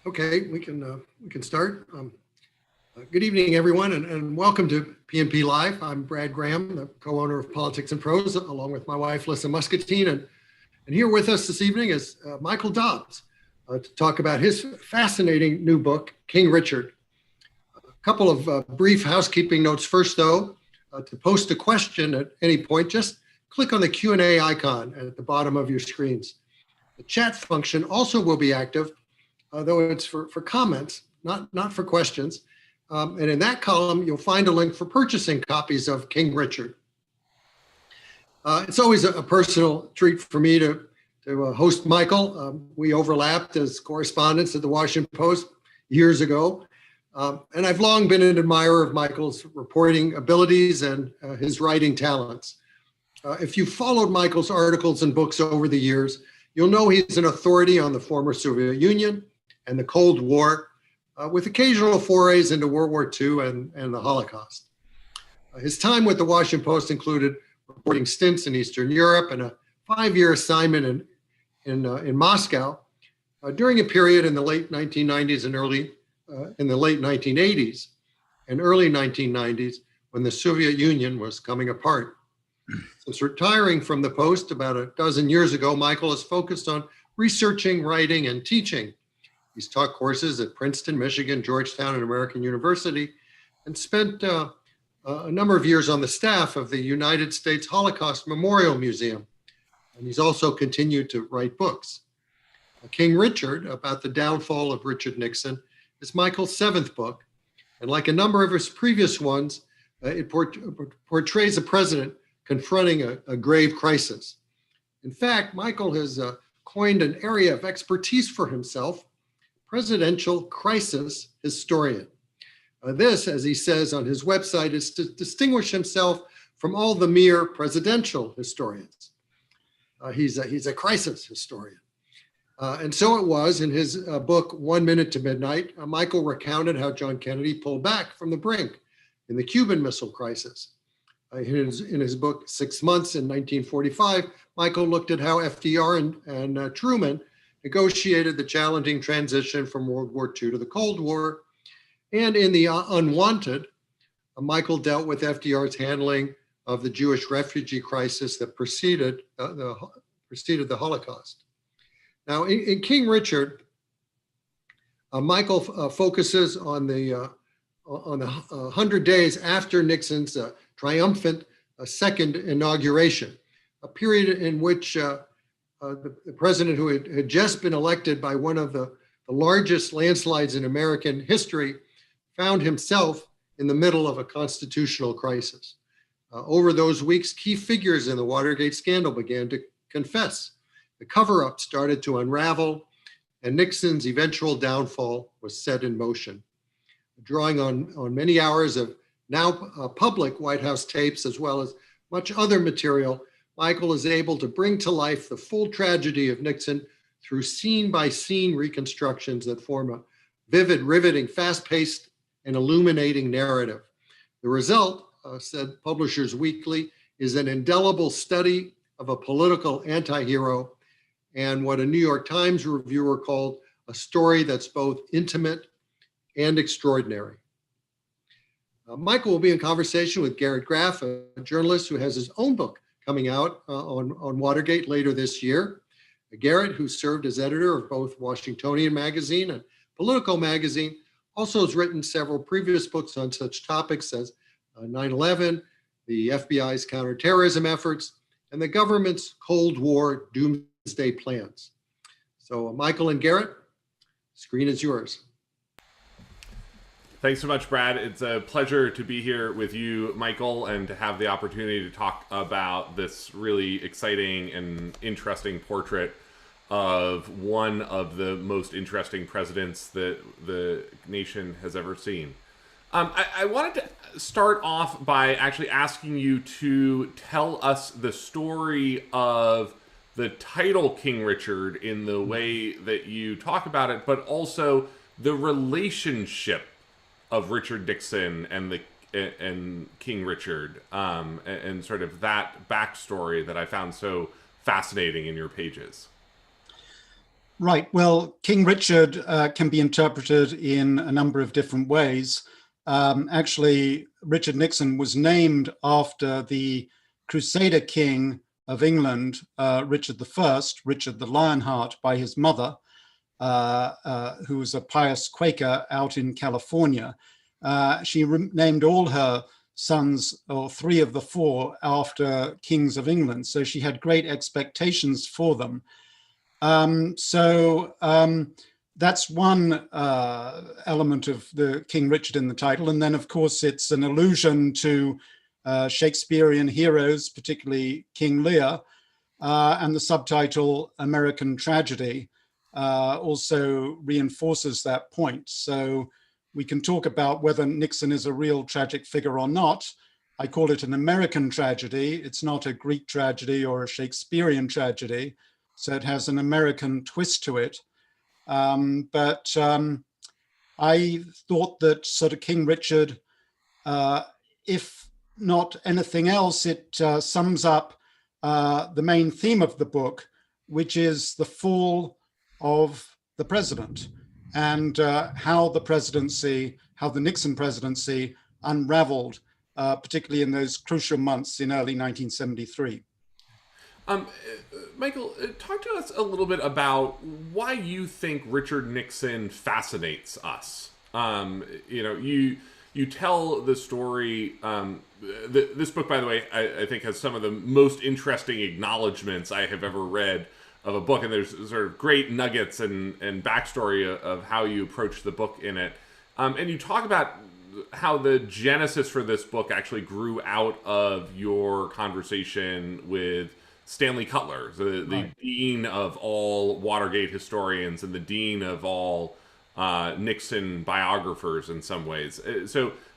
Okay, we can start. Good evening, everyone, and welcome to PNP Live. I'm Brad Graham, the co-owner of Politics and Prose, along with my wife, Lissa Muscatine, and here with us this evening is Michael Dobbs to talk about his fascinating new book, King Richard. A couple of brief housekeeping notes first, though. To post a question at any point, just click on the Q&A icon at the bottom of your screens. The chat function also will be active, though it's for comments, not for questions. And in that column, you'll find a link for purchasing copies of King Richard. It's always a personal treat for me to host Michael. We overlapped as correspondents at the Washington Post years ago. And I've long been an admirer of Michael's reporting abilities and his writing talents. If you've followed Michael's articles and books over the years, you'll know he's an authority on the former Soviet Union and the Cold War, with occasional forays into World War II and the Holocaust. His time with the Washington Post included reporting stints in Eastern Europe and a 5-year assignment in Moscow during a period in the late 1990s and in the late 1980s and early 1990s when the Soviet Union was coming apart. Since retiring from the Post about a dozen years ago, Michael has focused on researching, writing, and teaching. He's taught courses at Princeton, Michigan, Georgetown, and American University, and spent a number of years on the staff of the United States Holocaust Memorial Museum. And he's also continued to write books. King Richard, about the downfall of Richard Nixon, is Michael's 7th book. And like a number of his previous ones, it portrays a president confronting a grave crisis. In fact, Michael has coined an area of expertise for himself: presidential crisis historian. This, as he says on his website, is to distinguish himself from all the mere presidential historians. He's a crisis historian. And so it was in his book, 1 Minute to Midnight. Michael recounted how John Kennedy pulled back from the brink in the Cuban Missile Crisis. In his book, 6 Months in 1945, Michael looked at how FDR and Truman negotiated the challenging transition from World War II to the Cold War. And in The Unwanted, Michael dealt with FDR's handling of the Jewish refugee crisis that preceded the Holocaust. Now, in King Richard, Michael focuses on the 100 days after Nixon's triumphant second inauguration, a period in which the president, who had just been elected by one of the largest landslides in American history, found himself in the middle of a constitutional crisis. Over those weeks, key figures in the Watergate scandal began to confess. The cover-up started to unravel, and Nixon's eventual downfall was set in motion. Drawing on many hours of now public White House tapes, as well as much other material, Michael is able to bring to life the full tragedy of Nixon through scene-by-scene reconstructions that form a vivid, riveting, fast-paced, and illuminating narrative. The result, said Publishers Weekly, is an indelible study of a political anti-hero and what a New York Times reviewer called a story that's both intimate and extraordinary. Michael will be in conversation with Garrett Graff, a journalist who has his own book coming out on Watergate later this year. Garrett, who served as editor of both Washingtonian Magazine and Politico Magazine, also has written several previous books on such topics as 9/11, the FBI's counterterrorism efforts, and the government's Cold War doomsday plans. So Michael and Garrett, screen is yours. Thanks so much, Brad. It's a pleasure to be here with you, Michael, and to have the opportunity to talk about this really exciting and interesting portrait of one of the most interesting presidents that the nation has ever seen. I wanted to start off by actually asking you to tell us the story of the title King Richard in the way that you talk about it, but also the relationship of Richard Nixon and King Richard, and sort of that backstory that I found so fascinating in your pages. Right. Well, King Richard can be interpreted in a number of different ways. Actually, Richard Nixon was named after the Crusader King of England, Richard I, Richard the Lionheart, by his mother, who was a pious Quaker out in California. She named all her sons, or three of the four, after kings of England. So she had great expectations for them. That's one element of the King Richard in the title. And then, of course, it's an allusion to Shakespearean heroes, particularly King Lear, and the subtitle American Tragedy also reinforces that point. So we can talk about whether Nixon is a real tragic figure or not. I call it an American tragedy. It's not a Greek tragedy or a Shakespearean tragedy. So it has an American twist to it. But I thought that sort of King Richard, if not anything else, it sums up the main theme of the book, which is the fall of the president and how the Nixon presidency unraveled, particularly in those crucial months in early 1973. Michael, talk to us a little bit about why you think Richard Nixon fascinates us. You tell the story. This book, by the way, I think has some of the most interesting acknowledgments I have ever read of a book, and there's sort of great nuggets and backstory of how you approach the book in it. And you talk about how the genesis for this book actually grew out of your conversation with Stanley Cutler, the dean of all Watergate historians and the dean of all Nixon biographers in some ways.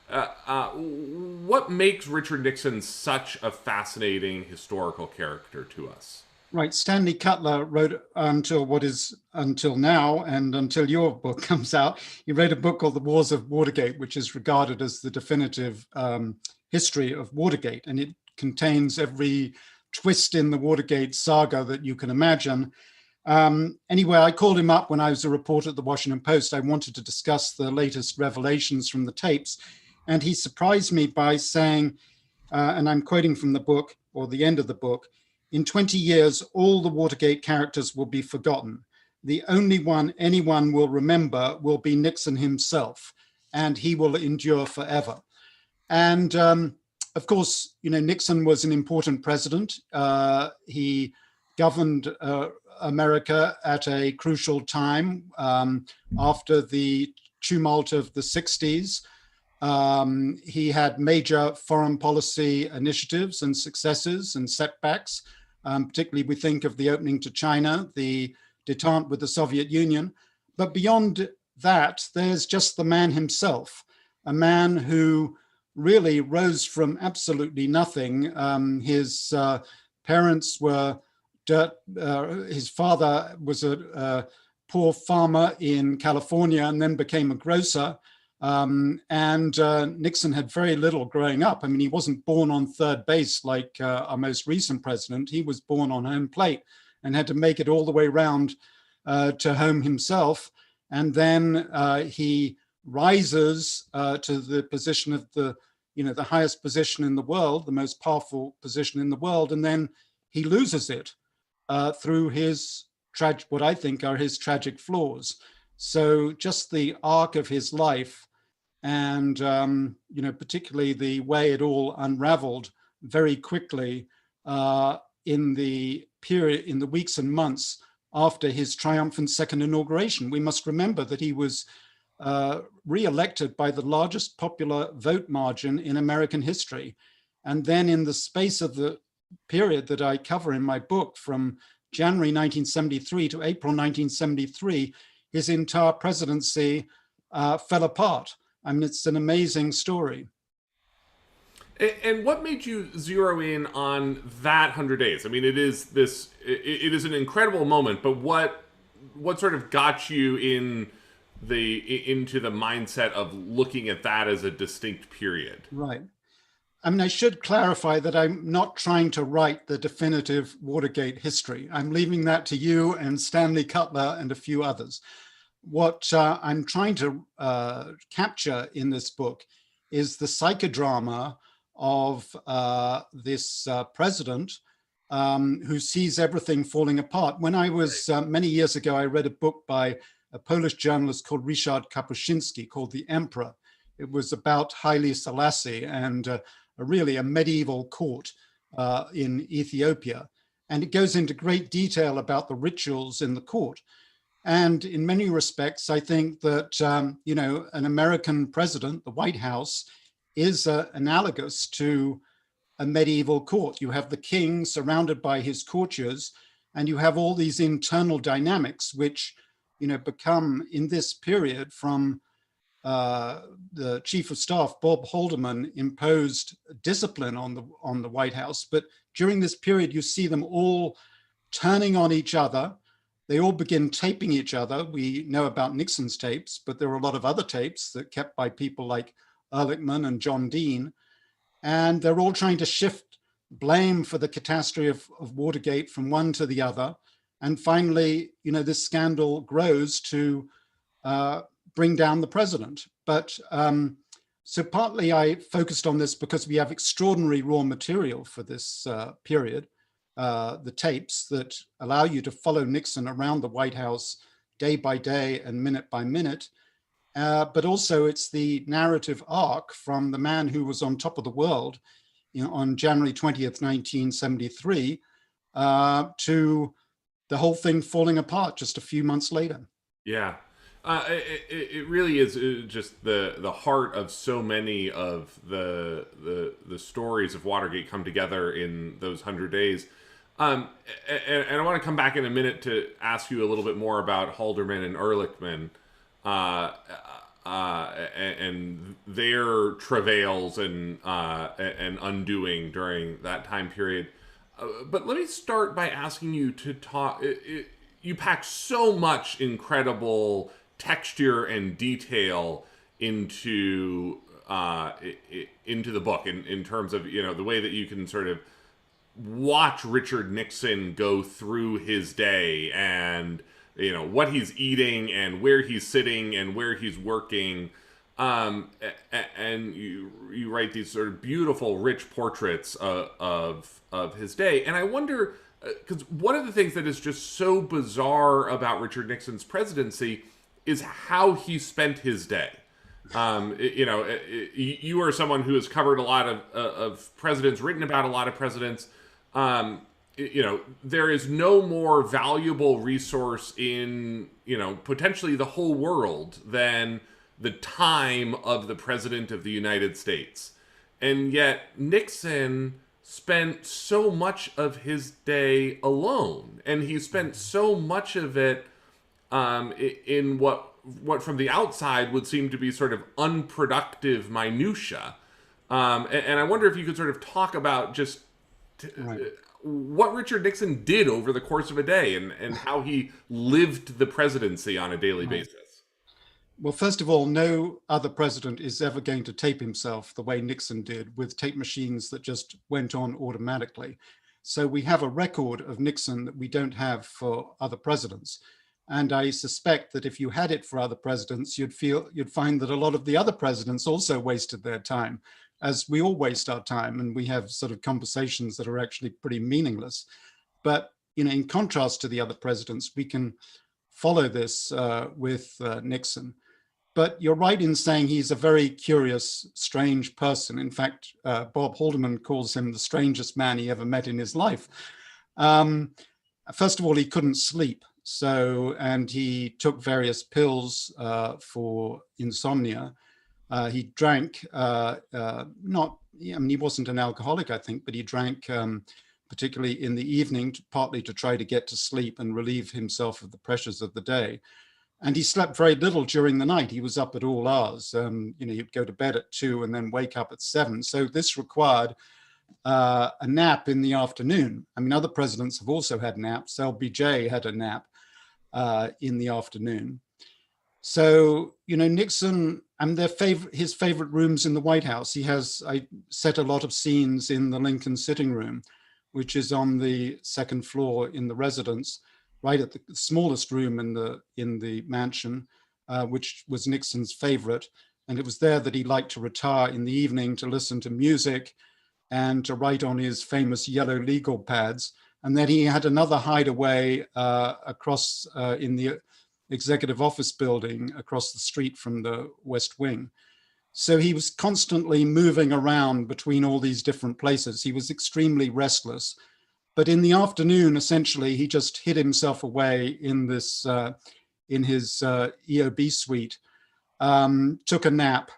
What makes Richard Nixon such a fascinating historical character to us? Right. Stanley Cutler wrote until now and until your book comes out, he wrote a book called The Wars of Watergate, which is regarded as the definitive history of Watergate. And it contains every twist in the Watergate saga that you can imagine. Anyway, I called him up when I was a reporter at the Washington Post. I wanted to discuss the latest revelations from the tapes. And he surprised me by saying, and I'm quoting from the book, or the end of the book, "In 20 years, all the Watergate characters will be forgotten. The only one anyone will remember will be Nixon himself, and he will endure forever." And of course, Nixon was an important president. He governed America at a crucial time after the tumult of the 60s. He had major foreign policy initiatives and successes and setbacks. Particularly, we think of the opening to China, the détente with the Soviet Union. But beyond that, there's just the man himself, a man who really rose from absolutely nothing. His parents were his father was a poor farmer in California and then became a grocer. Nixon had very little growing up. I mean, he wasn't born on third base like our most recent president. He was born on home plate and had to make it all the way around to home himself. And then he rises to the position of the highest position in the world, the most powerful position in the world. And then he loses it through his what I think are his tragic flaws. So just the arc of his life, and particularly the way it all unraveled very quickly in the weeks and months after his triumphant second inauguration. We must remember that he was re-elected by the largest popular vote margin in American history. And then in the space of the period that I cover in my book, from January 1973 to April 1973, his entire presidency fell apart. I mean, it's an amazing story. And what made you zero in on that 100 days? I mean, it is an incredible moment, but what sort of got you into the mindset of looking at that as a distinct period? Right. I mean, I should clarify that I'm not trying to write the definitive Watergate history. I'm leaving that to you and Stanley Cutler and a few others. What I'm trying to capture in this book is the psychodrama of this president who sees everything falling apart. When I was, many years ago, I read a book by a Polish journalist called Ryszard Kapuscinski called The Emperor. It was about Haile Selassie and really a medieval court in Ethiopia. And it goes into great detail about the rituals in the court. And in many respects, I think that, you know, an American president, the White House, is analogous to a medieval court. You have the king surrounded by his courtiers, and you have all these internal dynamics, which, you know, become in this period from the chief of staff, Bob Haldeman, imposed discipline on the White House. But during this period, you see them all turning on each other. They all begin taping each other. We know about Nixon's tapes, but there are a lot of other tapes that kept by people like Ehrlichman and John Dean. And they're all trying to shift blame for the catastrophe of Watergate from one to the other. And finally, you know, this scandal grows to bring down the president. But so partly I focused on this because we have extraordinary raw material for this period, the tapes that allow you to follow Nixon around the White House day by day and minute by minute. But also it's the narrative arc from the man who was on top of the world, you know, on January 20th, 1973, to the whole thing falling apart just a few months later. Yeah. It really is just the heart of so many of the stories of Watergate come together in those 100 days. And I want to come back in a minute to ask you a little bit more about Haldeman and Ehrlichman and their travails and undoing during that time period. But let me start by asking you to talk. You pack so much incredible texture and detail into the book in terms of, you know, the way that you can sort of watch Richard Nixon go through his day and, you know, what he's eating and where he's sitting and where he's working. And you write these sort of beautiful, rich portraits of his day. And I wonder, because one of the things that is just so bizarre about Richard Nixon's presidency is how he spent his day. You know, you are someone who has covered a lot of presidents, written about a lot of presidents. You know, there is no more valuable resource in, you know, potentially the whole world than the time of the President of the United States. And yet Nixon spent so much of his day alone, and he spent so much of it in what from the outside would seem to be sort of unproductive minutia. And I wonder if you could sort of talk about just what Richard Nixon did over the course of a day and how he lived the presidency on a daily basis. Well, first of all, no other president is ever going to tape himself the way Nixon did, with tape machines that just went on automatically. So we have a record of Nixon that we don't have for other presidents. And I suspect that if you had it for other presidents, you'd find that a lot of the other presidents also wasted their time, as we all waste our time, and we have sort of conversations that are actually pretty meaningless. But, you know, in contrast to the other presidents, we can follow this with Nixon. But you're right in saying he's a very curious, strange person. In fact, Bob Haldeman calls him the strangest man he ever met in his life. First of all, he couldn't sleep. And he took various pills for insomnia. He drank, I mean, he wasn't an alcoholic, I think, but he drank particularly in the evening, partly to try to get to sleep and relieve himself of the pressures of the day. And he slept very little during the night. He was up at all hours. You know, he'd go to bed at 2 and then wake up at 7. So this required a nap in the afternoon. I mean, other presidents have also had naps. LBJ had a nap in the afternoon. So, you know, Nixon and his favorite rooms in the White House. I set a lot of scenes in the Lincoln sitting room, which is on the second floor in the residence, right at the smallest room in the mansion, which was Nixon's favorite. And it was there that he liked to retire in the evening to listen to music and to write on his famous yellow legal pads. And then he had another hideaway across in the executive office building across the street from the West Wing. So he was constantly moving around between all these different places. He was extremely restless. But in the afternoon, essentially, he just hid himself away in this, in his EOB suite, took a nap.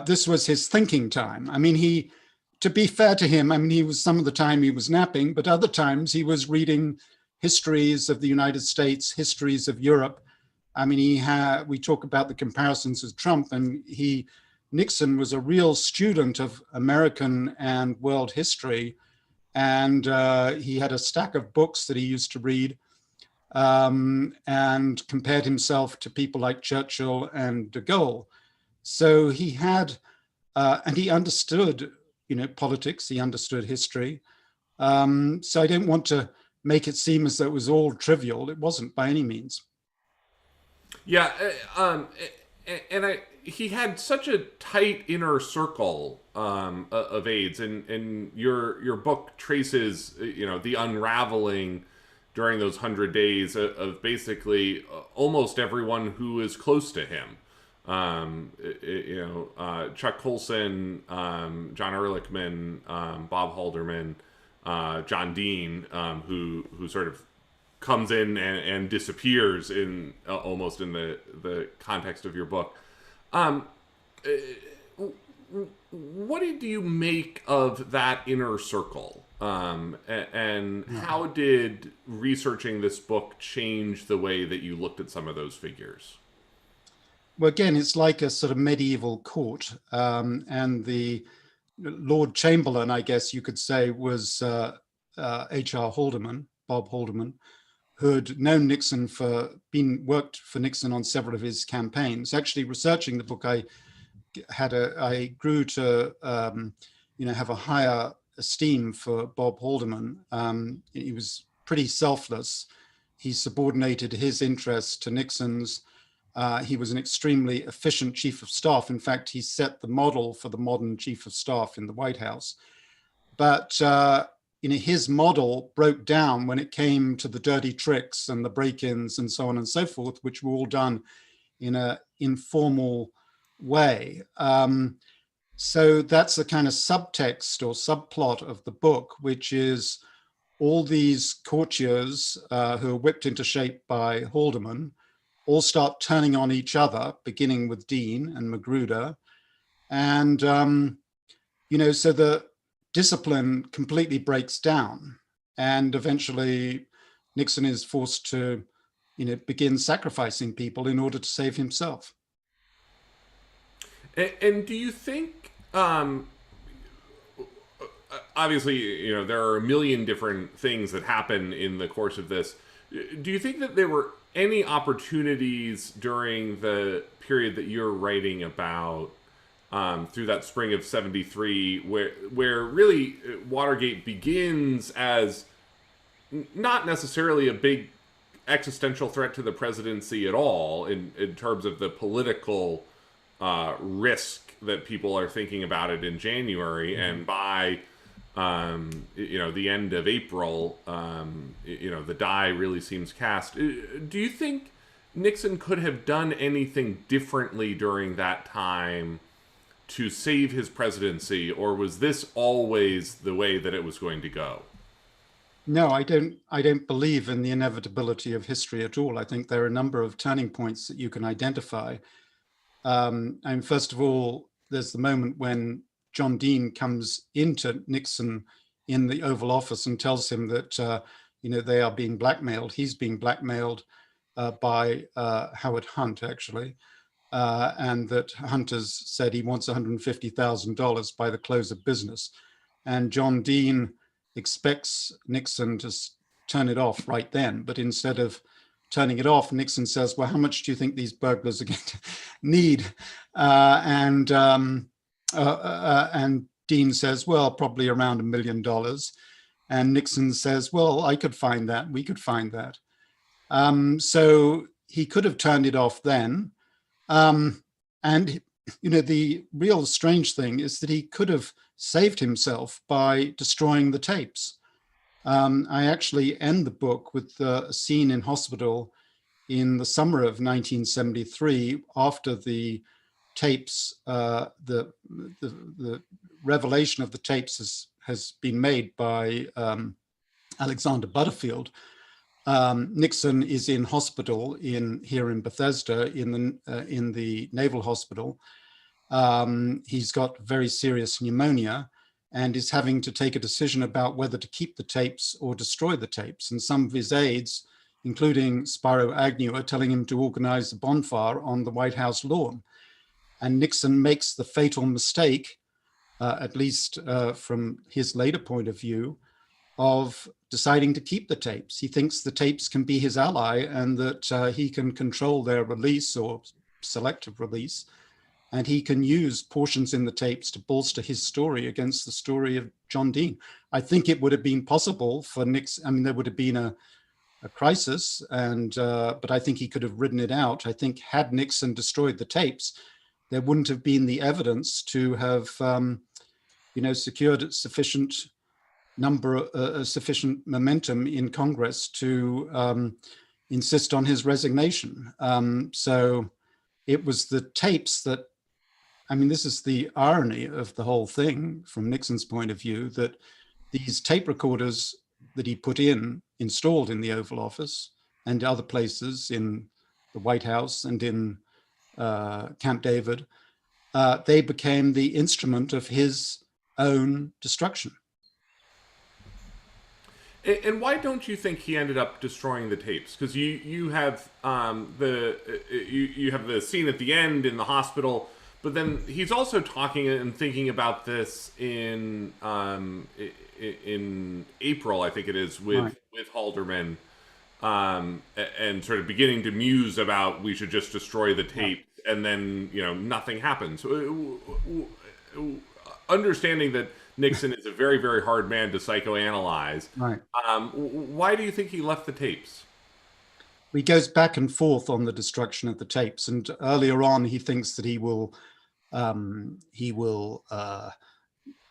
This was his thinking time. I mean, to be fair to him, I mean, some of the time he was napping, but other times he was reading histories of the United States, histories of Europe. I mean, we talk about the comparisons with Trump, and Nixon was a real student of American and world history. And he had a stack of books that he used to read, and compared himself to people like Churchill and de Gaulle. So he had, and he understood, politics, he understood history. So I don't want to make it seem as though it was all trivial. It wasn't by any means. Yeah, he had such a tight inner circle of aides, and your book traces, the unraveling during those 100 days of basically almost everyone who is close to him. Chuck Colson, John Ehrlichman, Bob Haldeman, John Dean, who sort of comes in and disappears in almost in the context of your book. What do you make of that inner circle? And how did researching this book change the way that you looked at some of those figures? Well, again, it's like a sort of medieval court, and the Lord Chamberlain, I guess you could say, was H.R. Haldeman, Bob Haldeman, who had known Nixon worked for Nixon on several of his campaigns. Actually, researching the book, I grew to have a higher esteem for Bob Haldeman. He was pretty selfless. He subordinated his interests to Nixon's. He was an extremely efficient chief of staff. In fact, he set the model for the modern chief of staff in the White House. But his model broke down when it came to the dirty tricks and the break-ins and so on and so forth, which were all done in an informal way. So that's the kind of subtext or subplot of the book, which is all these courtiers who are whipped into shape by Haldeman all start turning on each other, beginning with Dean and Magruder. And, so the discipline completely breaks down. And eventually Nixon is forced to, begin sacrificing people in order to save himself. And do you think, obviously, there are a million different things that happen in the course of this. Do you think that there were any opportunities during the period that you're writing about, through that spring of '73, where really Watergate begins as not necessarily a big existential threat to the presidency at all in terms of the political risk that people are thinking about it in January, and by the end of April, the die really seems cast. Do you think Nixon could have done anything differently during that time to save his presidency, or was this always the way that it was going to go? No, I don't believe in the inevitability of history at all. I think there are a number of turning points that you can identify. And first of all, there's the moment when John Dean comes into Nixon in the Oval Office and tells him that, they are being blackmailed. He's being blackmailed by Howard Hunt, actually, and that Hunt has said he wants $150,000 by the close of business. And John Dean expects Nixon to turn it off right then, but instead of turning it off. Nixon says, well, how much do you think these burglars are going to need? And Dean says, well, probably around $1 million. And Nixon says, well, I could find that. We could find that. So he could have turned it off then. And, the real strange thing is that he could have saved himself by destroying the tapes. I actually end the book with a scene in hospital in the summer of 1973, after the tapes, the revelation of the tapes has been made by Alexander Butterfield. Nixon is in hospital here in Bethesda in the Naval Hospital. He's got very serious pneumonia and is having to take a decision about whether to keep the tapes or destroy the tapes. And some of his aides, including Spiro Agnew, are telling him to organize a bonfire on the White House lawn. And Nixon makes the fatal mistake, at least from his later point of view, of deciding to keep the tapes. He thinks the tapes can be his ally and that he can control their release or selective release. And he can use portions in the tapes to bolster his story against the story of John Dean. I think it would have been possible for Nixon. I mean, there would have been a crisis, but I think he could have ridden it out. I think had Nixon destroyed the tapes, there wouldn't have been the evidence to have, secured sufficient sufficient momentum in Congress to insist on his resignation. So it was the tapes that, this is the irony of the whole thing from Nixon's point of view, that these tape recorders that he installed in the Oval Office and other places in the White House and in Camp David, they became the instrument of his own destruction. And why don't you think he ended up destroying the tapes? Because you have you have the scene at the end in the hospital, but then he's also talking and thinking about this in April, I think it is, with Haldeman, and sort of beginning to muse about we should just destroy the tape, and then nothing happens. Understanding that Nixon is a very, very hard man to psychoanalyze. Right. Why do you think he left the tapes? He goes back and forth on the destruction of the tapes, and earlier on he thinks that he will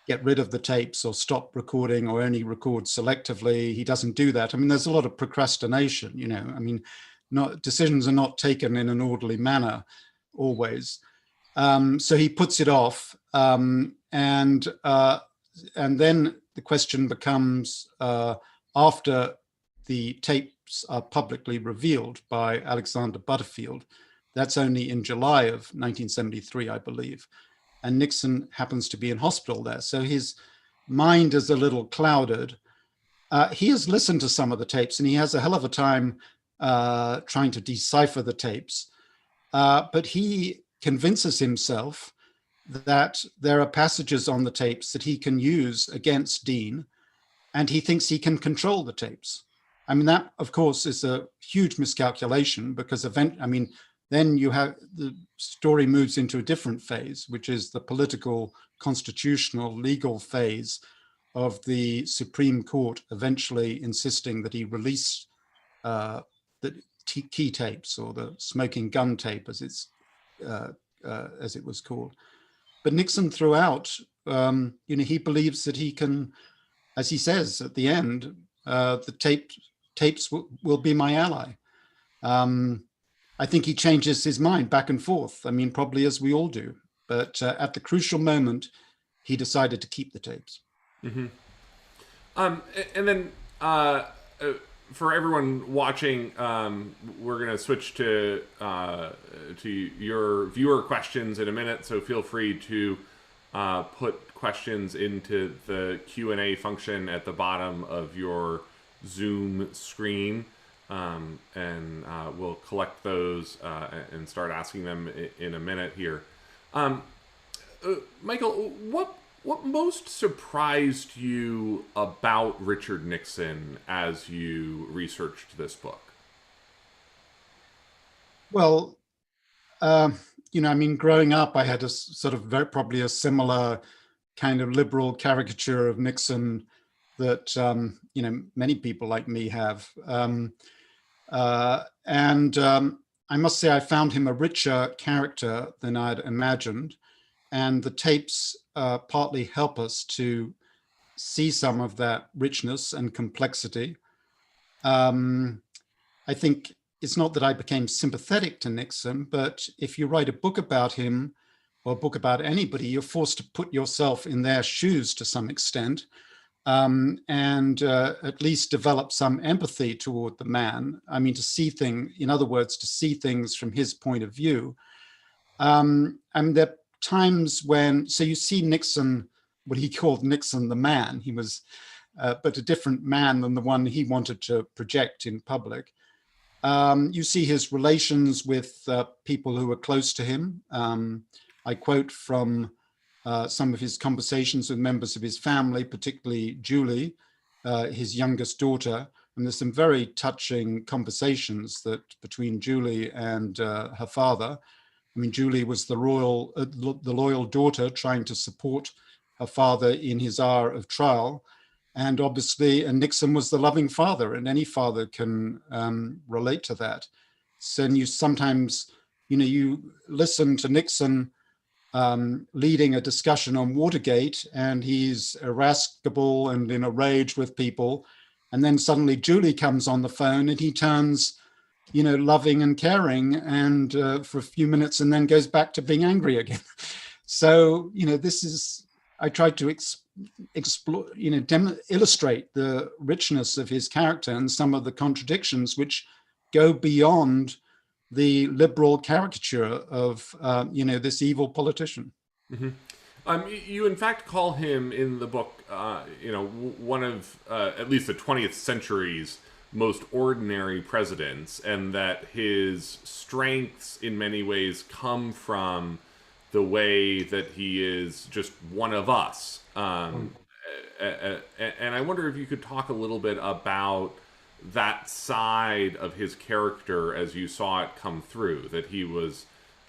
get rid of the tapes or stop recording or only record selectively. He doesn't do that. There's a lot of procrastination. Decisions are not taken in an orderly manner always. So he puts it off, and then the question becomes, after the tapes are publicly revealed by Alexander Butterfield, that's only in July of 1973, I believe, and Nixon happens to be in hospital there. So his mind is a little clouded. He has listened to some of the tapes and he has a hell of a time trying to decipher the tapes, but he convinces himself that there are passages on the tapes that he can use against Dean, and he thinks he can control the tapes. That, of course, is a huge miscalculation, because then you have the story moves into a different phase, which is the political, constitutional, legal phase of the Supreme Court eventually insisting that he release the key tapes, or the smoking gun tape, as it was called. But Nixon throughout, he believes that he can, as he says at the end, the tapes will be my ally. I think he changes his mind back and forth. Probably as we all do. But at the crucial moment, he decided to keep the tapes. Mm-hmm. And then for everyone watching, we're going to switch to your viewer questions in a minute. So feel free to put questions into the Q&A function at the bottom of your Zoom screen. And we'll collect those and start asking them in a minute here. Michael, what most surprised you about Richard Nixon as you researched this book? Well, I mean, growing up, I had a sort of probably a similar kind of liberal caricature of Nixon that, many people like me have. And I must say, I found him a richer character than I'd imagined. And the tapes partly help us to see some of that richness and complexity. I think it's not that I became sympathetic to Nixon, but if you write a book about him or a book about anybody, you're forced to put yourself in their shoes to some extent, and at least develop some empathy toward the man. I mean, in other words, to see things from his point of view. And there are times so you see Nixon, what he called Nixon the man. He was, but a different man than the one he wanted to project in public. You see his relations with people who were close to him. I quote from some of his conversations with members of his family, particularly Julie, his youngest daughter. And there's some very touching conversations between Julie and her father. I mean, Julie was the loyal daughter trying to support her father in his hour of trial. And Nixon was the loving father, and any father can relate to that. So you sometimes, you listen to Nixon leading a discussion on Watergate, and he's irascible and in a rage with people. And then suddenly Julie comes on the phone and he turns, loving and caring and for a few minutes and then goes back to being angry again. So, I tried to explore, illustrate the richness of his character and some of the contradictions which go beyond the liberal caricature of, this evil politician. Mm-hmm. You in fact call him in the book, one of at least the 20th century's most ordinary presidents, and that his strengths in many ways come from the way that he is just one of us. And I wonder if you could talk a little bit about that side of his character as you saw it come through, that he was,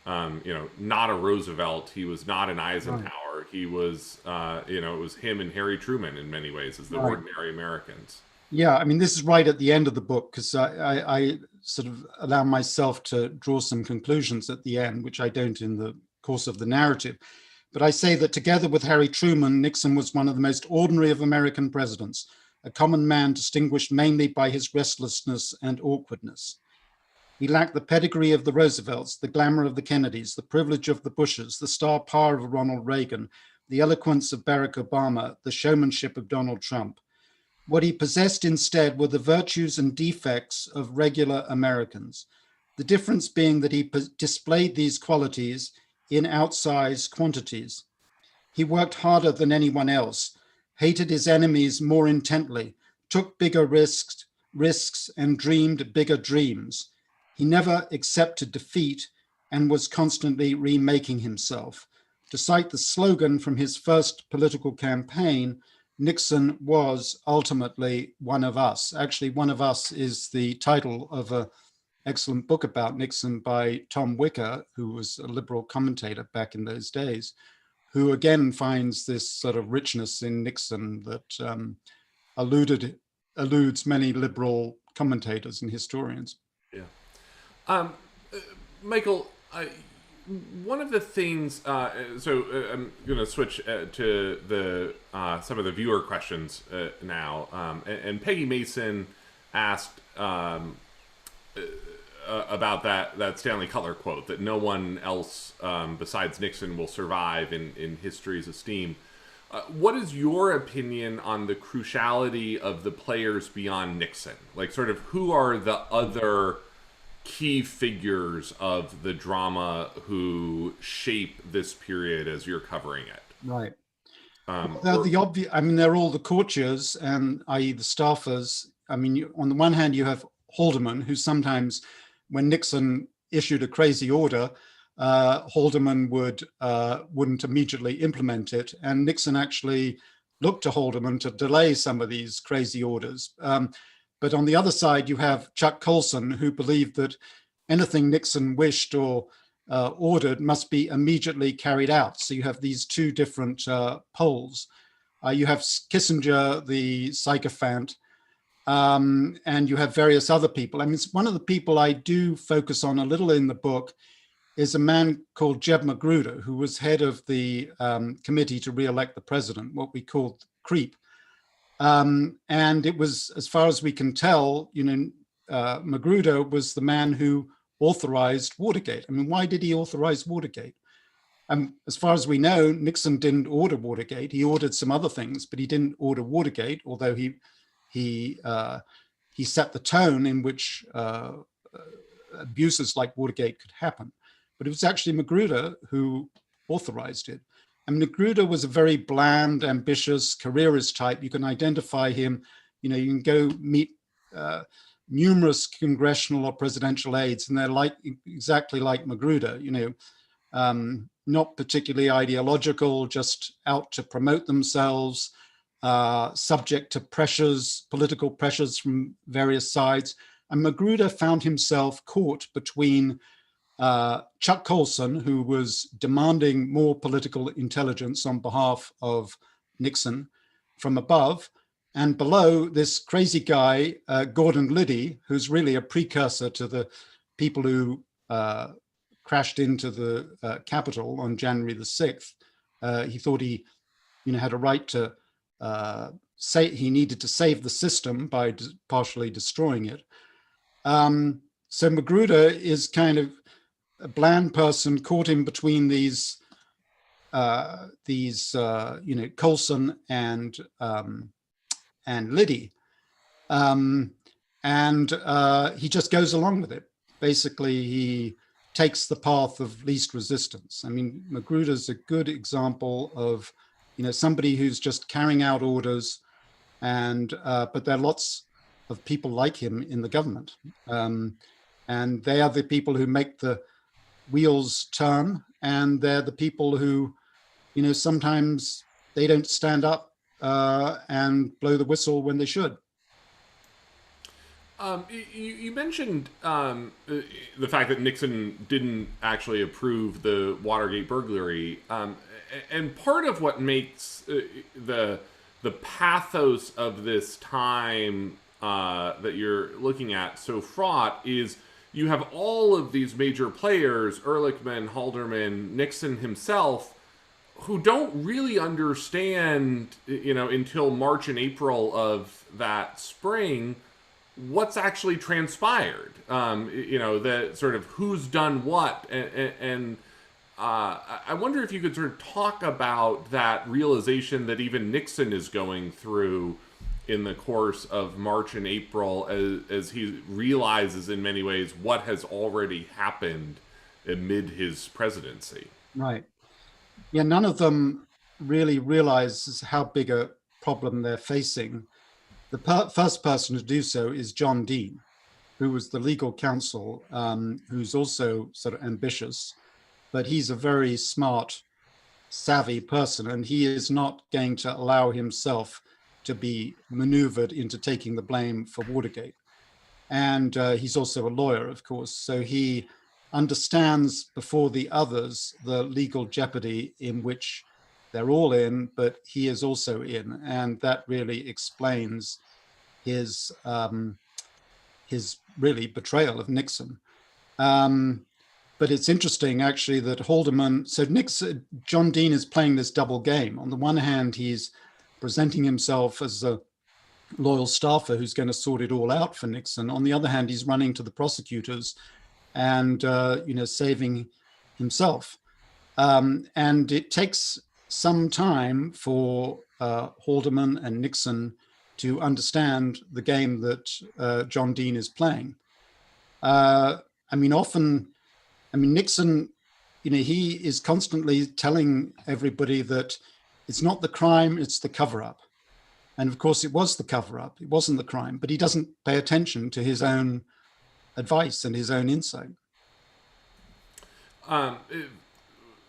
not a Roosevelt, he was not an Eisenhower, right. He was, it was him and Harry Truman in many ways as the right. ordinary Americans. Yeah, I mean, this is right at the end of the book, because I sort of allow myself to draw some conclusions at the end, which I don't in the course of the narrative. But I say that together with Harry Truman, Nixon was one of the most ordinary of American presidents, a common man distinguished mainly by his restlessness and awkwardness. He lacked the pedigree of the Roosevelts, the glamour of the Kennedys, the privilege of the Bushes, the star power of Ronald Reagan, the eloquence of Barack Obama, the showmanship of Donald Trump. What he possessed instead were the virtues and defects of regular Americans, the difference being that he displayed these qualities in outsized quantities. He worked harder than anyone else, hated his enemies more intently, took bigger risks and dreamed bigger dreams. He never accepted defeat and was constantly remaking himself. To cite the slogan from his first political campaign, Nixon was ultimately one of us. Actually, One of Us is the title of an excellent book about Nixon by Tom Wicker, who was a liberal commentator back in those days, who again finds this sort of richness in Nixon that eludes many liberal commentators and historians. Yeah. Michael, one of the things, I'm going to switch to the some of the viewer questions now. And Peggy Mason asked about that Stanley Cutler quote, that no one else besides Nixon will survive in history's esteem. What is your opinion on the cruciality of the players beyond Nixon? Like, sort of, who are the other key figures of the drama who shape this period as you're covering it? Right. They're all the courtiers, and i.e. the staffers. I mean, on the one hand, you have Haldeman, who sometimes, when Nixon issued a crazy order, Haldeman wouldn't immediately implement it, and Nixon actually looked to Haldeman to delay some of these crazy orders. But on the other side, you have Chuck Colson, who believed that anything Nixon wished or ordered must be immediately carried out. So you have these two different poles. You have Kissinger, the sycophant, and you have various other people. I mean, one of the people I do focus on a little in the book is a man called Jeb Magruder, who was head of the committee to re-elect the president, what we called CREEP. And it was, as far as we can tell, Magruder was the man who authorized Watergate. I mean, why did he authorize Watergate? As far as we know, Nixon didn't order Watergate. He ordered some other things, but he didn't order Watergate, although he set the tone in which abuses like Watergate could happen. But it was actually Magruder who authorized it. And Magruder was a very bland, ambitious, careerist type. You can identify him, you can go meet numerous congressional or presidential aides, and they're exactly like Magruder, not particularly ideological, just out to promote themselves, subject to pressures, political pressures from various sides. And Magruder found himself caught between Chuck Colson, who was demanding more political intelligence on behalf of Nixon from above, and below this crazy guy, Gordon Liddy, who's really a precursor to the people who crashed into the Capitol on January the 6th. He thought he had a right to say he needed to save the system by partially destroying it. So Magruder is kind of a bland person caught in between these Colson and Liddy, and he just goes along with it. Basically, he takes the path of least resistance. I mean, Magruder's a good example of somebody who's just carrying out orders, and but there are lots of people like him in the government, and they are the people who make the wheels turn, and they're the people who, sometimes they don't stand up and blow the whistle when they should. You mentioned the fact that Nixon didn't actually approve the Watergate burglary, and part of what makes the pathos of this time that you're looking at so fraught is you have all of these major players, Ehrlichman, Haldeman, Nixon himself, who don't really understand, until March and April of that spring, what's actually transpired. The sort of who's done what. And I wonder if you could sort of talk about that realization that even Nixon is going through in the course of March and April as he realizes in many ways what has already happened amid his presidency. Right. Yeah, none of them really realizes how big a problem they're facing. The first person to do so is John Dean, who was the legal counsel, who's also sort of ambitious, but he's a very smart, savvy person, and he is not going to allow himself to be maneuvered into taking the blame for Watergate. And he's also a lawyer, of course, so he understands before the others the legal jeopardy in which they're all in, but he is also in, and that really explains his really betrayal of Nixon. But it's interesting, actually, that Haldeman, John Dean is playing this double game. On the one hand, he's presenting himself as a loyal staffer who's going to sort it all out for Nixon. On the other hand, he's running to the prosecutors and saving himself. And it takes some time for Haldeman and Nixon to understand the game that John Dean is playing. Nixon, he is constantly telling everybody that it's not the crime, it's the cover-up. And of course, it was the cover-up. It wasn't the crime, but he doesn't pay attention to his own advice and his own insight.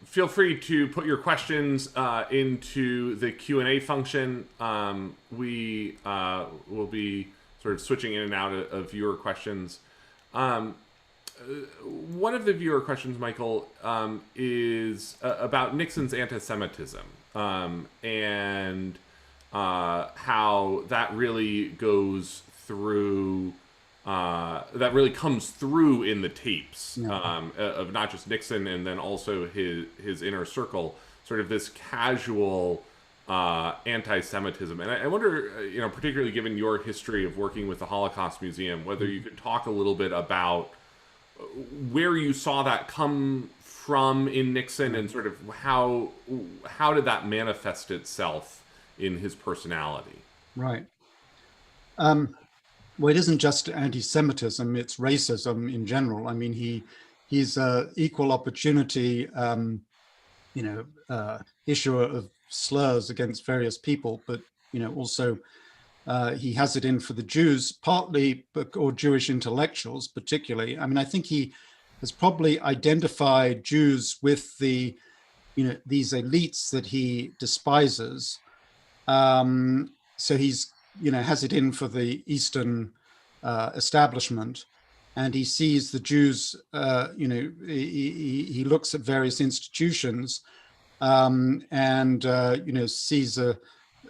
Feel free to put your questions into the Q&A function. We will be sort of switching in and out of viewer questions. one of the viewer questions, Michael, is about Nixon's antisemitism, and how that really goes through, that really comes through in the tapes, of not just Nixon and then also his inner circle, sort of this casual anti-Semitism. And I wonder, particularly given your history of working with the Holocaust Museum, whether you could talk a little bit about where you saw that come from in Nixon and sort of how did that manifest itself in his personality? Right. Well, it isn't just anti-Semitism, it's racism in general. I mean, he's equal opportunity, issuer of slurs against various people, but also he has it in for the Jews, partly, or Jewish intellectuals particularly. I mean, I think he has probably identified Jews with the these elites that he despises. So he's has it in for the Eastern establishment, and he sees the Jews. He looks at various institutions. And sees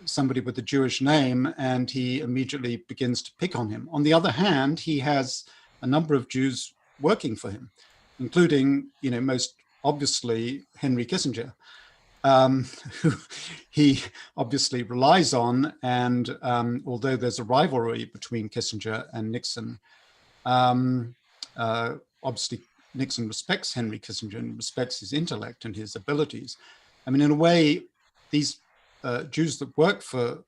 somebody with a Jewish name, and he immediately begins to pick on him. On the other hand, he has a number of Jews working for him, including, most obviously Henry Kissinger, who he obviously relies on. And although there's a rivalry between Kissinger and Nixon, obviously Nixon respects Henry Kissinger and respects his intellect and his abilities. I mean, in a way, these Jews that worked for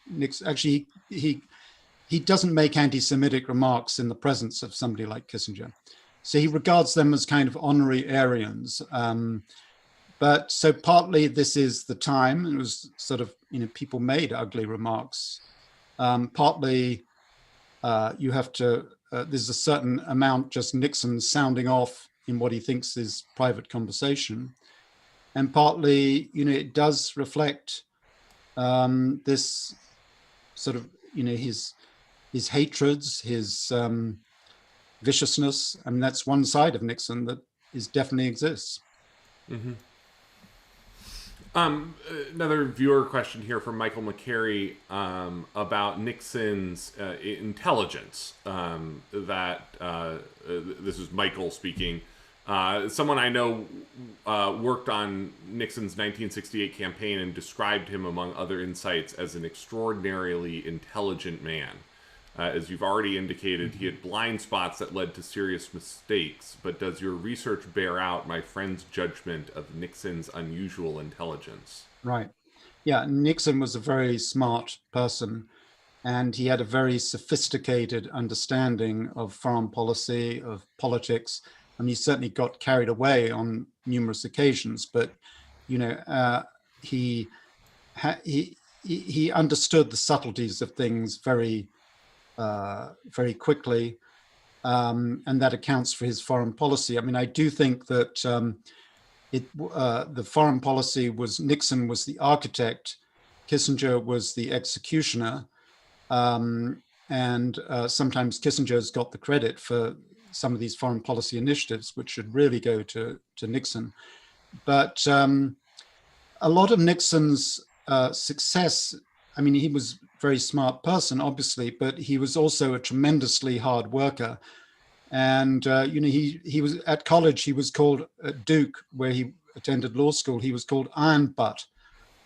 Nixon, actually, he doesn't make anti-Semitic remarks in the presence of somebody like Kissinger. So he regards them as kind of honorary Aryans. But so partly this is the time, it was sort of, people made ugly remarks. Partly you have to, there's a certain amount just Nixon sounding off in what he thinks is private conversation. And partly, it does reflect this sort of, his hatreds, his viciousness. I mean, that's one side of Nixon that definitely exists. Mm-hmm. Another viewer question here from Michael McCary about Nixon's intelligence. This is Michael speaking. Someone I know worked on Nixon's 1968 campaign and described him, among other insights, as an extraordinarily intelligent man. As you've already indicated, he had blind spots that led to serious mistakes, but does your research bear out my friend's judgment of Nixon's unusual intelligence? Right. Yeah, Nixon was a very smart person, and he had a very sophisticated understanding of foreign policy, of politics. I mean, he certainly got carried away on numerous occasions, but he understood the subtleties of things very quickly, and that accounts for his foreign policy. I mean, I do think that the foreign policy was Nixon was the architect, Kissinger was the executioner, and sometimes Kissinger's got the credit for some of these foreign policy initiatives, which should really go to Nixon. But a lot of Nixon's success, I mean, he was a very smart person, obviously, but he was also a tremendously hard worker. And, he was at college, he was called at Duke, where he attended law school, he was called Iron Butt,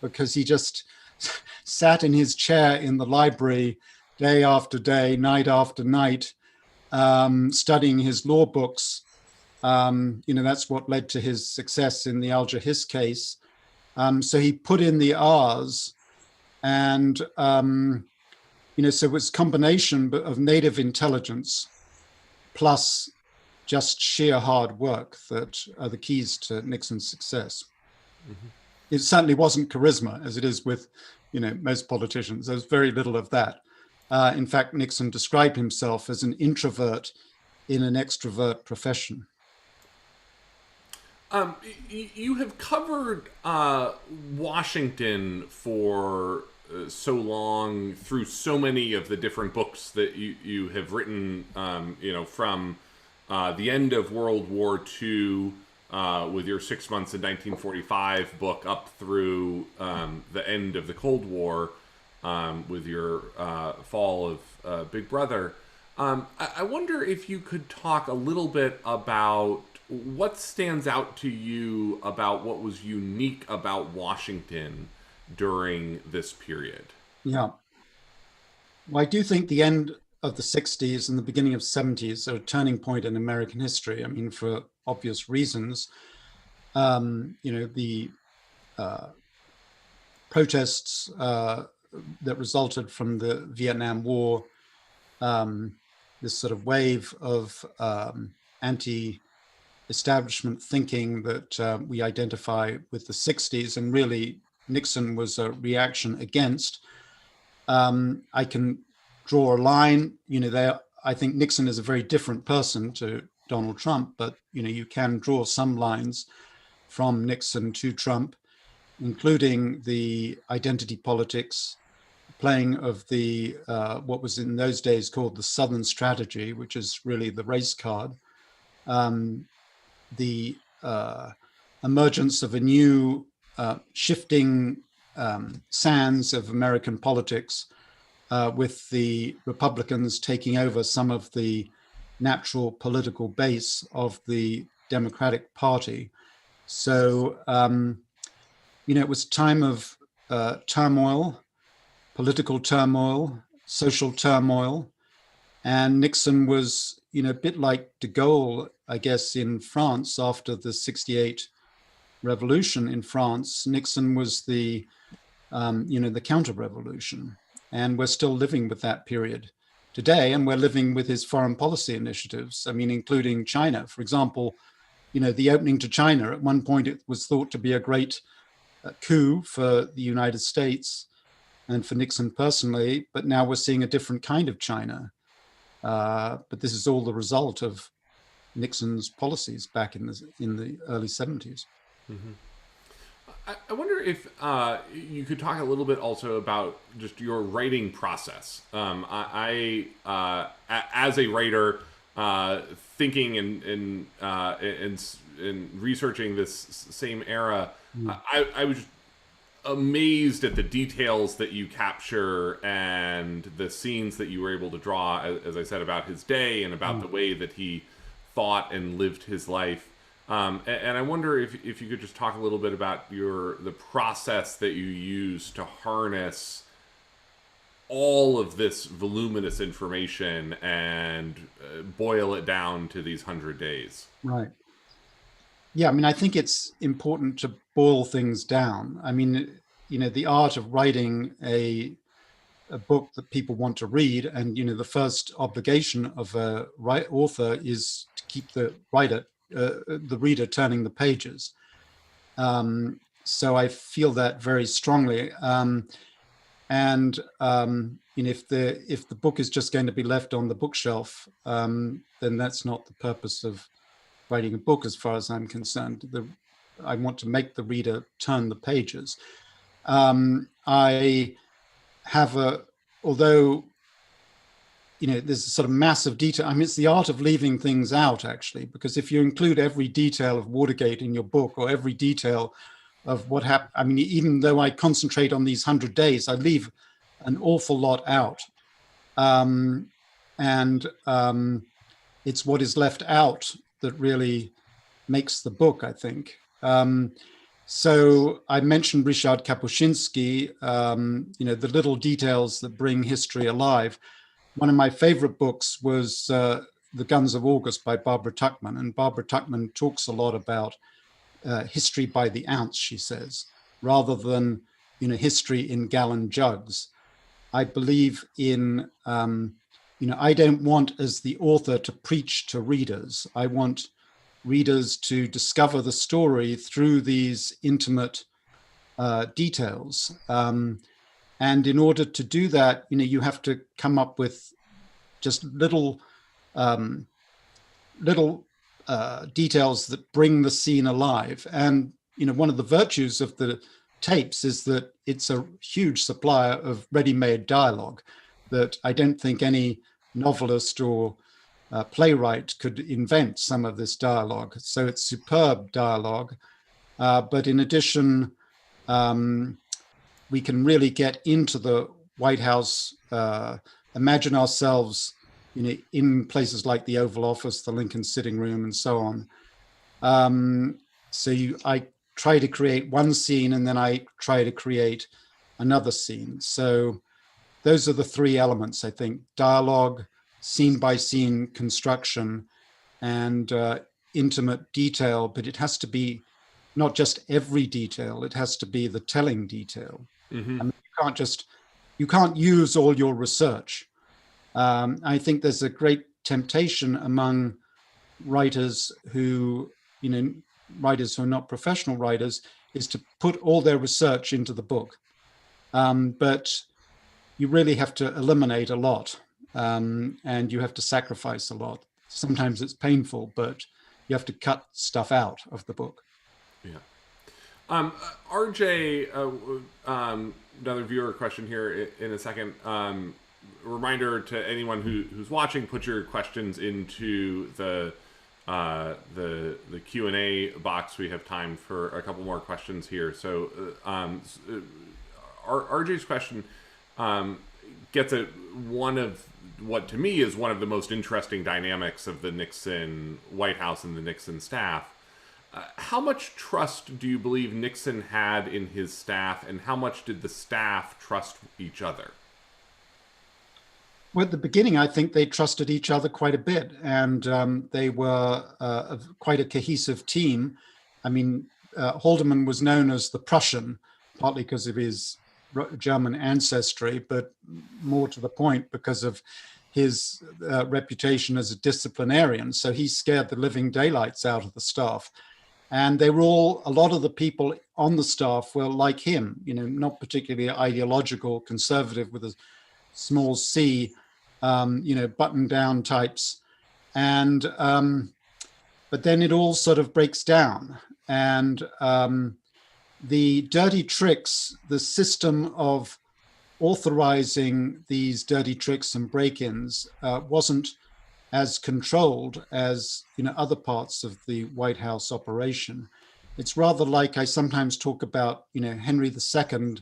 because he just sat in his chair in the library day after day, night after night, studying his law books. That's what led to his success in the Alger Hiss case. So he put in the R's, and so it was a combination of native intelligence plus just sheer hard work that are the keys to Nixon's success. Mm-hmm. It certainly wasn't charisma, as it is with most politicians. There's very little of that. In fact, Nixon described himself as an introvert in an extrovert profession. You have covered Washington for so long through so many of the different books that you have written, from the end of World War II with your 6 Months in 1945 book up through the end of the Cold War with your Fall of Big Brother. I wonder if you could talk a little bit about what stands out to you about what was unique about Washington during this period. Yeah. Well, I do think the end of the 60s and the beginning of 70s are a turning point in American history. I mean, for obvious reasons, the protests that resulted from the Vietnam War, this sort of wave of anti-establishment thinking that we identify with the 60s, and really Nixon was a reaction against. I can draw a line, I think Nixon is a very different person to Donald Trump, but, you can draw some lines from Nixon to Trump, including the identity politics, playing of the, what was in those days called the Southern strategy, which is really the race card, the emergence of a new shifting sands of American politics, with the Republicans taking over some of the natural political base of the Democratic Party. So, it was a time of turmoil, political turmoil, social turmoil, and Nixon was, a bit like de Gaulle, I guess, in France after the '68 revolution in France. Nixon was the counter-revolution. And we're still living with that period today, and we're living with his foreign policy initiatives, including China. For example, the opening to China, at one point it was thought to be a great coup for the United States and for Nixon personally, but now we're seeing a different kind of China. But this is all the result of Nixon's policies back in the early 70s. Mm-hmm. I wonder if you could talk a little bit also about just your writing process. I as a writer, thinking and researching this same era, I was amazed at the details that you capture and the scenes that you were able to draw, as I said, about his day and about the way that he thought and lived his life. And I wonder if you could just talk a little bit about the process that you use to harness all of this voluminous information and boil it down to these 100 days. Right. Yeah, I think it's important to boil things down. The art of writing a book that people want to read, and the first obligation of a author is to keep the reader turning the pages. So I feel that very strongly. If the book is just going to be left on the bookshelf, then that's not the purpose of writing a book, as far as I'm concerned. I want to make the reader turn the pages. I have although there's a sort of massive detail. It's the art of leaving things out, actually, because if you include every detail of Watergate in your book, or every detail of what happened, even though I concentrate on these 100 days, I leave an awful lot out. It's what is left out that really makes the book, I think. So I mentioned Ryszard Kapuscinski, the little details that bring history alive. One of my favorite books was The Guns of August by Barbara Tuchman. And Barbara Tuchman talks a lot about history by the ounce, she says, rather than, history in gallon jugs. I believe in, I don't want, as the author, to preach to readers. I want readers to discover the story through these intimate details. And in order to do that, you have to come up with just little details that bring the scene alive. And, one of the virtues of the tapes is that it's a huge supplier of ready-made dialogue that I don't think any novelist or playwright could invent some of this dialogue. So it's superb dialogue. But in addition, we can really get into the White House, imagine ourselves, in places like the Oval Office, the Lincoln Sitting Room, and so on. I try to create one scene, and then I try to create another scene. So those are the three elements, I think: dialogue, scene by scene construction, and intimate detail. But it has to be not just every detail, it has to be the telling detail. Mm-hmm. I mean, you can't use all your research. I think there's a great temptation among writers who, writers who are not professional writers, is to put all their research into the book. But you really have to eliminate a lot, and you have to sacrifice a lot. Sometimes it's painful, but you have to cut stuff out of the book. Yeah. RJ, another viewer question here in a second. Reminder to anyone who's watching: put your questions into the Q&A box. We have time for a couple more questions here. So RJ's question gets at one of what to me is one of the most interesting dynamics of the Nixon White House and the Nixon staff. How much trust do you believe Nixon had in his staff, and how much did the staff trust each other? Well, at the beginning, I think they trusted each other quite a bit, and they were quite a cohesive team. I mean, Haldeman was known as the Prussian, partly because of his German ancestry, but more to the point because of his reputation as a disciplinarian. So he scared the living daylights out of the staff. And they were a lot of the people on the staff were like him, not particularly ideological, conservative with a small c, button down types. And, but then it all sort of breaks down. And the dirty tricks, the system of authorizing these dirty tricks and break-ins wasn't as controlled as other parts of the White House operation. It's rather like I sometimes talk about Henry II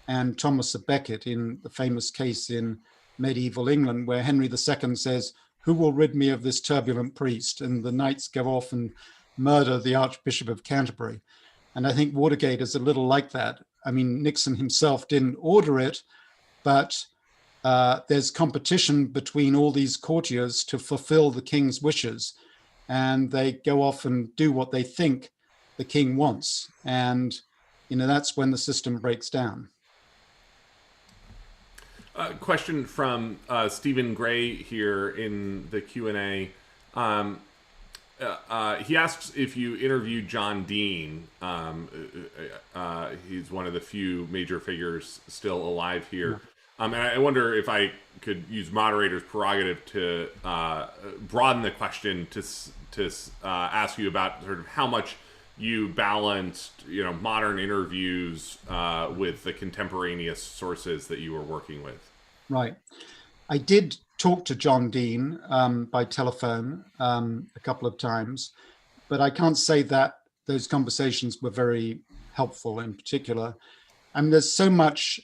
and Thomas à Becket in the famous case in medieval England, where Henry II says, "Who will rid me of this turbulent priest?" And the knights go off and murder the Archbishop of Canterbury. And I think Watergate is a little like that. I mean, Nixon himself didn't order it, but there's competition between all these courtiers to fulfill the king's wishes. And they go off and do what they think the king wants. And, that's when the system breaks down. Question from Stephen Gray here in the Q&A. He asks if you interviewed John Dean. He's one of the few major figures still alive here. And I wonder if I could use moderator's prerogative to broaden the question to ask you about sort of how much you balanced, modern interviews with the contemporaneous sources that you were working with. Right. I did talk to John Dean by telephone a couple of times, but I can't say that those conversations were very helpful in particular. I mean, there's so much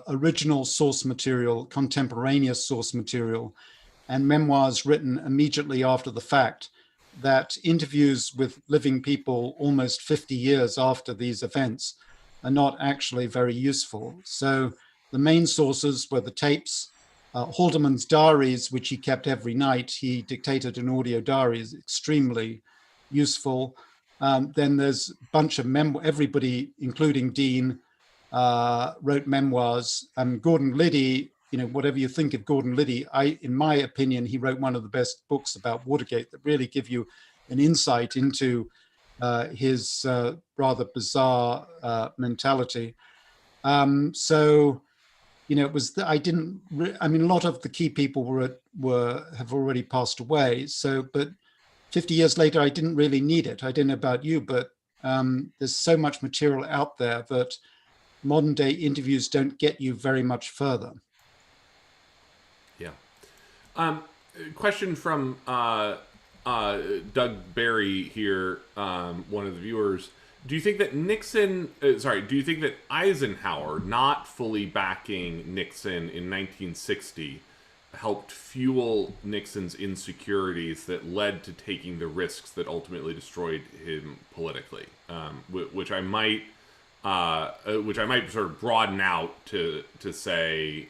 original source material, contemporaneous source material, and memoirs written immediately after the fact that interviews with living people almost 50 years after these events are not actually very useful. So the main sources were the tapes, Haldeman's diaries, which he kept every night. He dictated an audio diary, is extremely useful. Then there's a bunch of everybody, including Dean, wrote memoirs. Gordon Liddy, whatever you think of Gordon Liddy, in my opinion, he wrote one of the best books about Watergate that really give you an insight into his rather bizarre mentality. It was a lot of the key people have already passed away. But 50 years later, I didn't really need it. I didn't know about you, but there's so much material out there that modern day interviews don't get you very much further. Yeah. question from Doug Barry here, one of the viewers. Do you think that do you think that Eisenhower not fully backing Nixon in 1960 helped fuel Nixon's insecurities that led to taking the risks that ultimately destroyed him politically? Which I might sort of broaden out to say,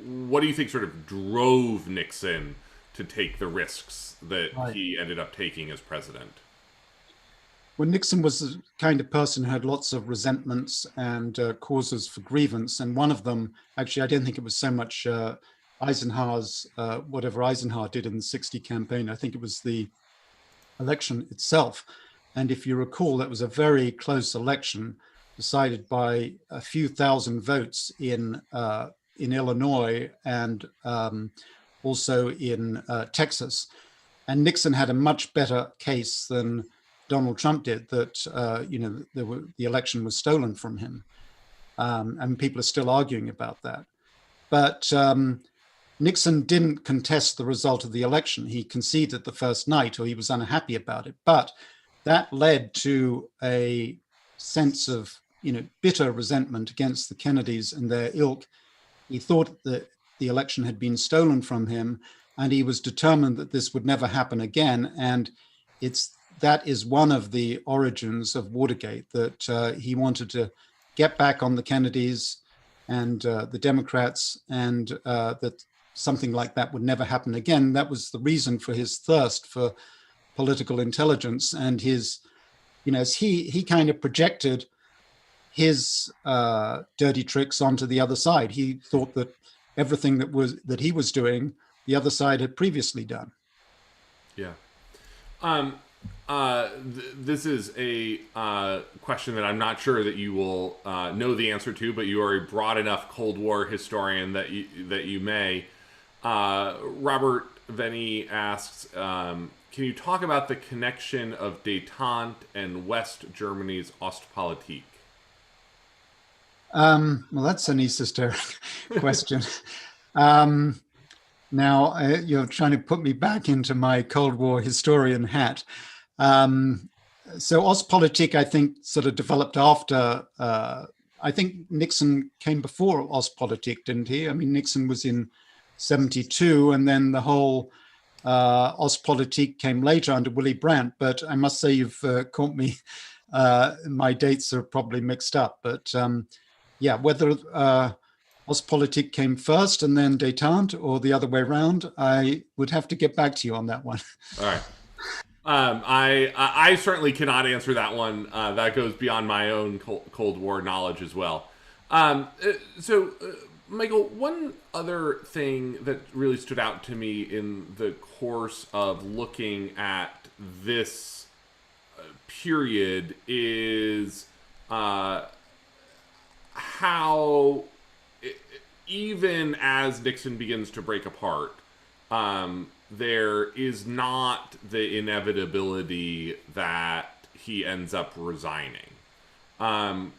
what do you think sort of drove Nixon to take the risks that he ended up taking as president? Well, Nixon was the kind of person who had lots of resentments and causes for grievance. And one of them, actually, I don't think it was so much Eisenhower's, whatever Eisenhower did in the 60 campaign. I think it was the election itself. And if you recall, that was a very close election decided by a few thousand votes in Illinois and also in Texas. And Nixon had a much better case than Donald Trump did, that the election was stolen from him, and people are still arguing about that. But Nixon didn't contest the result of the election. He conceded the first night, or he was unhappy about it. But that led to a sense of bitter resentment against the Kennedys and their ilk. He thought that the election had been stolen from him, and he was determined that this would never happen again. And that is one of the origins of Watergate, that he wanted to get back on the Kennedys and the Democrats, and that something like that would never happen again. That was the reason for his thirst for political intelligence, and his, he kind of projected his dirty tricks onto the other side. He thought that everything that he was doing, the other side had previously done. Yeah. This is a question that I'm not sure that you will know the answer to, but you are a broad enough Cold War historian that you may. Robert Venny asks, can you talk about the connection of détente and West Germany's Ostpolitik? Well, that's an esoteric question. Now, you're trying to put me back into my Cold War historian hat. So Ostpolitik, I think, sort of developed after, I think Nixon came before Ostpolitik, didn't he? I mean, Nixon was in 72, and then the whole Ostpolitik came later under Willy Brandt. But I must say you've caught me, my dates are probably mixed up. But yeah, whether Ostpolitik came first and then détente, or the other way around, I would have to get back to you on that one. All right. I certainly cannot answer that one. That goes beyond my own Cold War knowledge as well. So, Michael, one other thing that really stood out to me in the course of looking at this period is how, even as Nixon begins to break apart, there is not the inevitability that he ends up resigning. And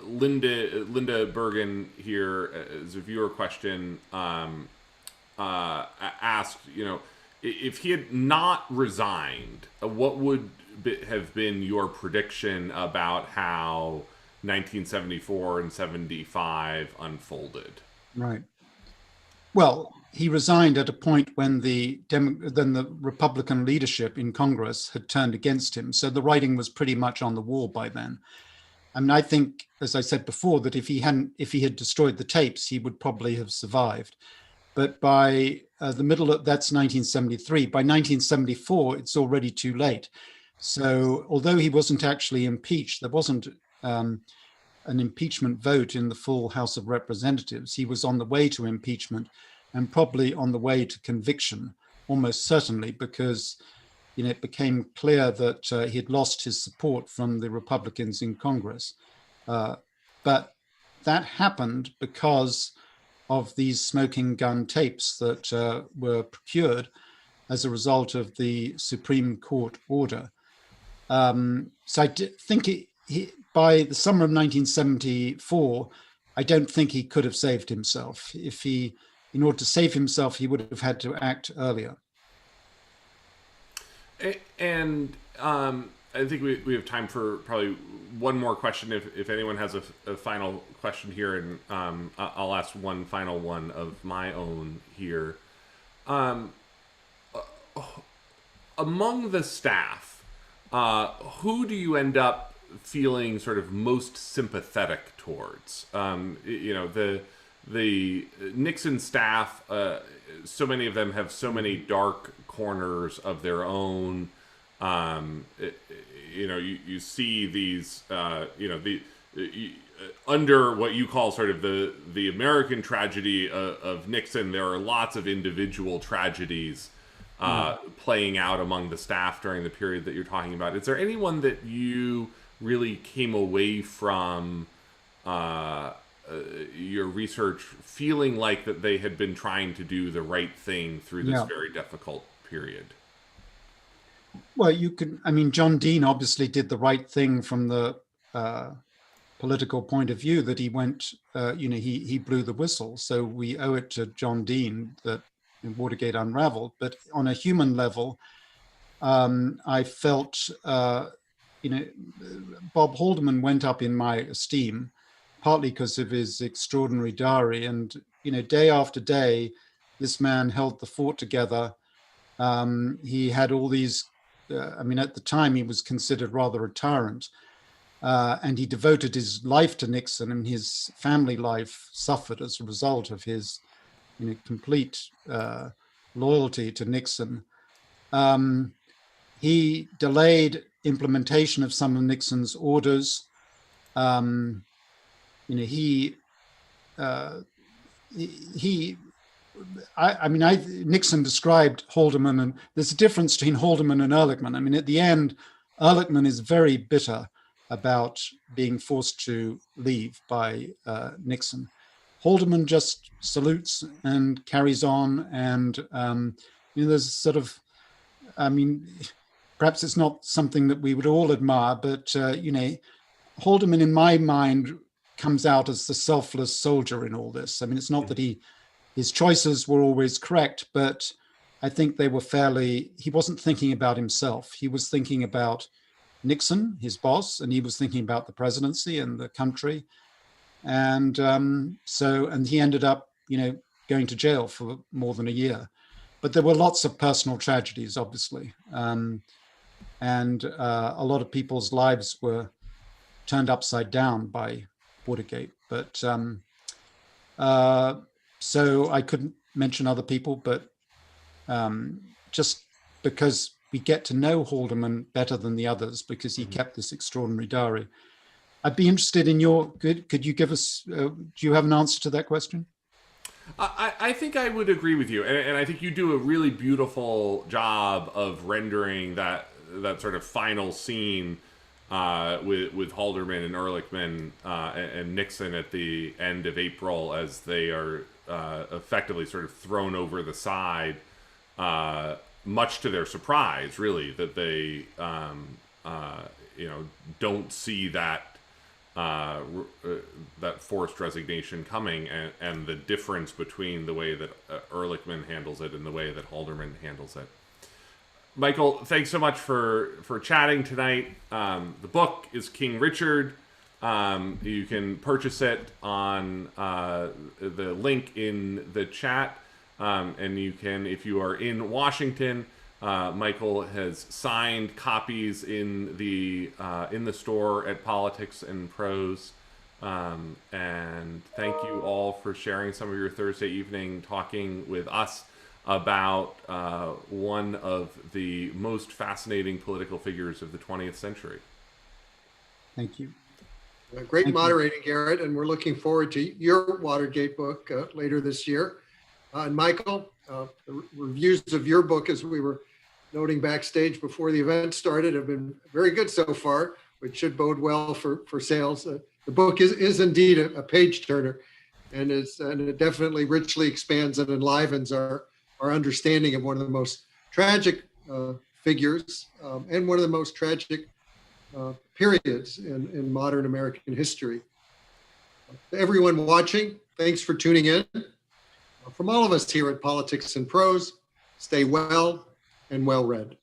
Linda Bergen here, as a viewer question, asked, if he had not resigned, what would have been your prediction about how 1974 and 75 unfolded? Right. Well, he resigned at a point when the Republican leadership in Congress had turned against him. So the writing was pretty much on the wall by then. I mean, I think, as I said before, that if he had destroyed the tapes, he would probably have survived. But by the middle of, that's 1973, by 1974, it's already too late. So although he wasn't actually impeached, there wasn't an impeachment vote in the full House of Representatives. He was on the way to impeachment and probably on the way to conviction, almost certainly, because it became clear that he had lost his support from the Republicans in Congress. But that happened because of these smoking gun tapes that were procured as a result of the Supreme Court order. So I think by the summer of 1974, I don't think he could have saved himself. If he in order to save himself, he would have had to act earlier. And I think we have time for probably one more question if anyone has a final question here, and I'll ask one final one of my own here. Among the staff, who do you end up feeling sort of most sympathetic towards? The Nixon staff, so many of them have so many dark corners of their own. You see these, under what you call sort of the American tragedy of Nixon, there are lots of individual tragedies playing out among the staff during the period that you're talking about. Is there anyone that you really came away from your research feeling like that they had been trying to do the right thing through this very difficult period? Well, John Dean obviously did the right thing from the political point of view, that he went, he blew the whistle. So we owe it to John Dean that Watergate unraveled. But on a human level, I felt, Bob Haldeman went up in my esteem, partly because of his extraordinary diary. And, day after day, this man held the fort together. He had all these, at the time he was considered rather a tyrant, and he devoted his life to Nixon, and his family life suffered as a result of his complete loyalty to Nixon. He delayed implementation of some of Nixon's orders. Nixon described Haldeman, and there's a difference between Haldeman and Ehrlichman. At the end, Ehrlichman is very bitter about being forced to leave by Nixon. Haldeman just salutes and carries on, and there's sort of, perhaps it's not something that we would all admire, but Haldeman, in my mind, comes out as the selfless soldier in all this. It's not that his choices were always correct, but I think they were he wasn't thinking about himself. He was thinking about Nixon, his boss, and he was thinking about the presidency and the country. And and he ended up, going to jail for more than a year. But there were lots of personal tragedies, obviously. And a lot of people's lives were turned upside down by Watergate. But so I couldn't mention other people, but just because we get to know Haldeman better than the others, because he kept this extraordinary diary. I'd be interested in could you give us, do you have an answer to that question? I think I would agree with you. And I think you do a really beautiful job of rendering that sort of final scene with Haldeman and Ehrlichman and Nixon at the end of April, as they are effectively sort of thrown over the side, much to their surprise, really, that they don't see that forced resignation coming, and the difference between the way that Ehrlichman handles it and the way that Haldeman handles it. Michael, thanks so much for chatting tonight. The book is King Richard. You can purchase it on the link in the chat, and you can, if you are in Washington, Michael has signed copies in the store at Politics and Prose. And thank you all for sharing some of your Thursday evening talking with us about one of the most fascinating political figures of the 20th century. Thank you. Great moderating, Garrett, and we're looking forward to your Watergate book later this year. And Michael, the reviews of your book, as we were noting backstage before the event started, have been very good so far, which should bode well for sales. The book is indeed a page turner, and it definitely richly expands and enlivens our understanding of one of the most tragic figures and one of the most tragic periods in modern American history. To everyone watching, thanks for tuning in. From all of us here at Politics and Prose, stay well and well read.